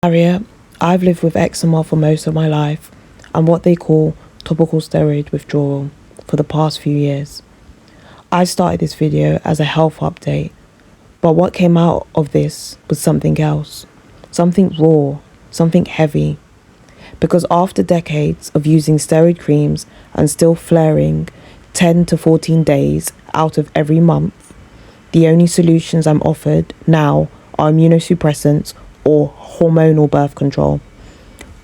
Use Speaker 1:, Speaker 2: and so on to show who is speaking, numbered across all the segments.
Speaker 1: Harriet, I've lived with eczema for most of my life and what they call topical steroid withdrawal for the past few years. I started this video as a health update, but what came out of this was something else, something raw, something heavy. Because after decades of using steroid creams and still flaring 10 to 14 days out of every month, the only solutions I'm offered now are immunosuppressants or hormonal birth control.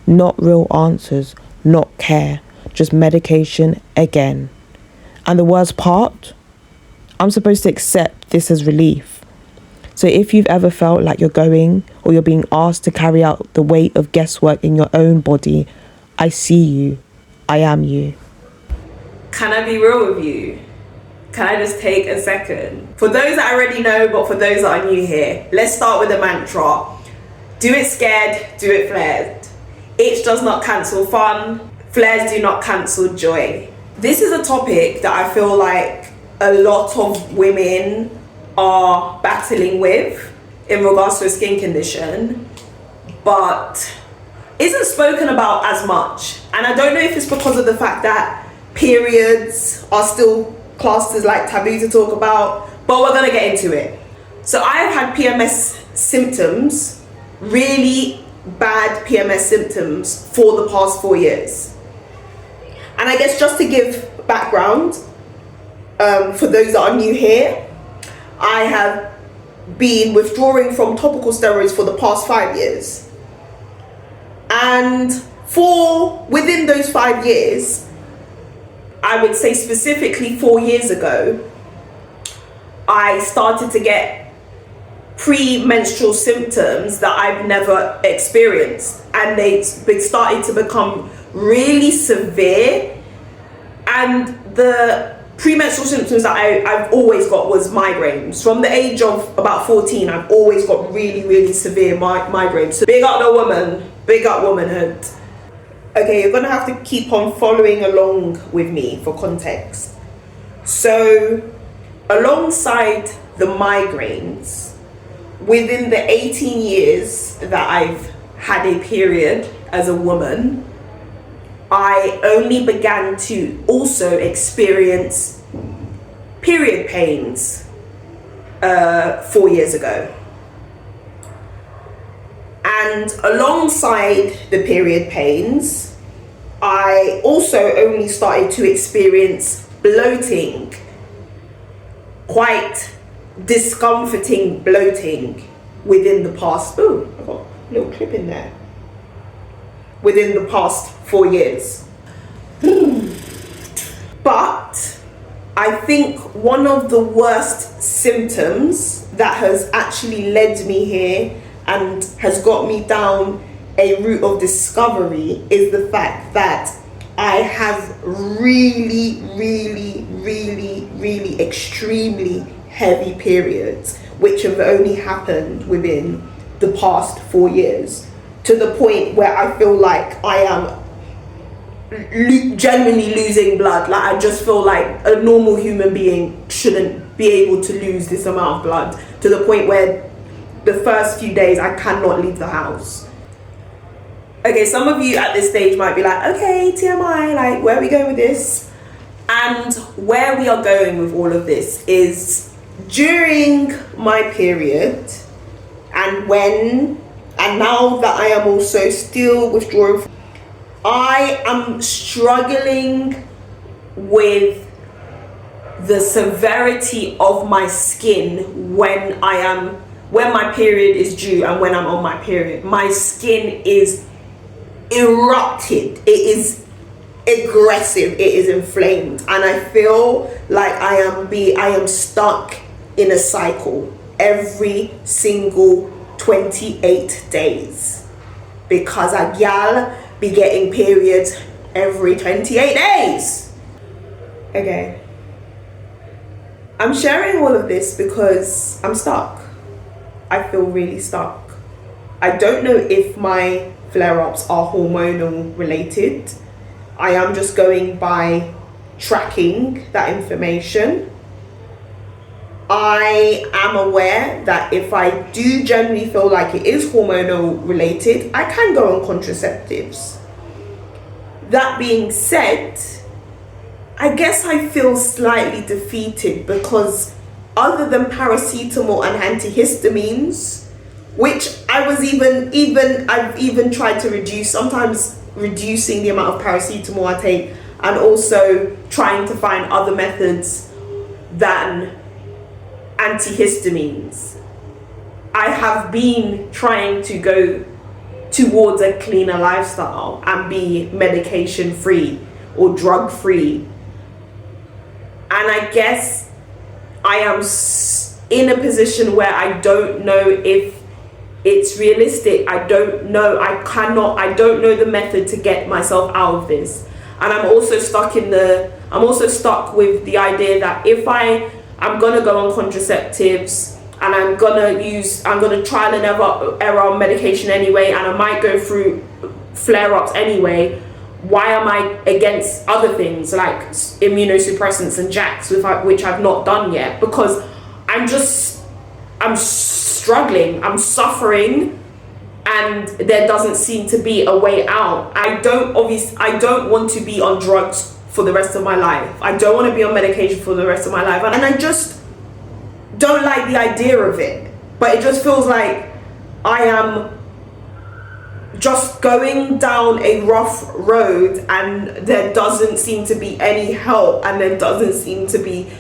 Speaker 1: Not real answers, not care, just medication again. And the worst part? I'm supposed to accept this as relief. So if you've ever felt like you're going or you're being asked to carry out the weight of guesswork in your own body, I see you. I am you.
Speaker 2: Can I be real with you? Can I just take a second? For those that already know, but for those that are new here, let's start with the mantra. Do it scared, do it flared. Itch does not cancel fun, flares do not cancel joy. This is a topic that I feel like a lot of women are battling with in regards to a skin condition, but isn't spoken about as much. And I don't know if it's because of the fact that periods are still classed as like taboo to talk about, but we're gonna get into it. So I've had PMS symptoms, really bad PMS symptoms for the past 4 years. And I guess just to give background, for those that are new here, I have been withdrawing from topical steroids for the past 5 years. And within those 5 years, I would say specifically 4 years ago, I started to get pre-menstrual symptoms that I've never experienced, and they started to become really severe. And the premenstrual symptoms that I've always got was migraines. From the age of about 14, I've always got really severe migraines. So big up the woman, big up womanhood. Okay, you're gonna have to keep on following along with me for context. So alongside the migraines, within the 18 years that I've had a period as a woman, I only began to also experience period pains 4 years ago. And alongside the period pains, I also only started to experience bloating, quite discomforting bloating within the past, I've got a little clip in there, within the past 4 years. But I think one of the worst symptoms that has actually led me here and has got me down a route of discovery is the fact that I have really extremely heavy periods, which have only happened within the past 4 years, to the point where I feel like I am genuinely losing blood. Like, I just feel like a normal human being shouldn't be able to lose this amount of blood, to the point where the first few days I cannot leave the house. Okay, some of you at this stage might be like, okay, TMI, like, where are we going with this? And where we are going with all of this is, during my period, and now that I am also still withdrawing, I am struggling with the severity of my skin when my period is due and when I'm on my period. My skin is erupted, it is aggressive, it is inflamed, and I feel like I am stuck in a cycle every single 28 days, because a gal be getting periods every 28 days. Okay, I'm sharing all of this because I'm stuck. I feel really stuck. I don't know if my flare-ups are hormonal related. I am just going by tracking that information. I am aware that if I do generally feel like it is hormonal related, I can go on contraceptives. That being said, I guess I feel slightly defeated because other than paracetamol and antihistamines, which I've even tried to reduce, sometimes reducing the amount of paracetamol I take, and also trying to find other methods than antihistamines. I have been trying to go towards a cleaner lifestyle and be medication free or drug free. And I guess I am in a position where I don't know if it's realistic. I don't know. I don't know the method to get myself out of this. And I'm also stuck with the idea that if I'm gonna go on contraceptives and I'm gonna trial and error on medication anyway, and I might go through flare-ups anyway, why am I against other things like immunosuppressants and JAKs, which I've not done yet? Because I'm struggling, I'm suffering, and there doesn't seem to be a way out. I don't want to be on drugs for the rest of my life. I don't want to be on medication for the rest of my life. And I just don't like the idea of it. But it just feels like I am just going down a rough road and there doesn't seem to be any help and there doesn't seem to be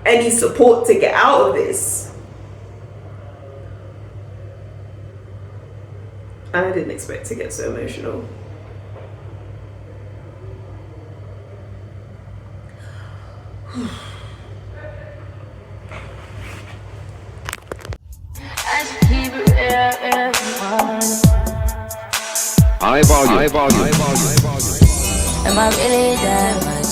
Speaker 2: any support to get out of this. And I didn't expect to get so emotional.
Speaker 3: High volume. Am I really that much?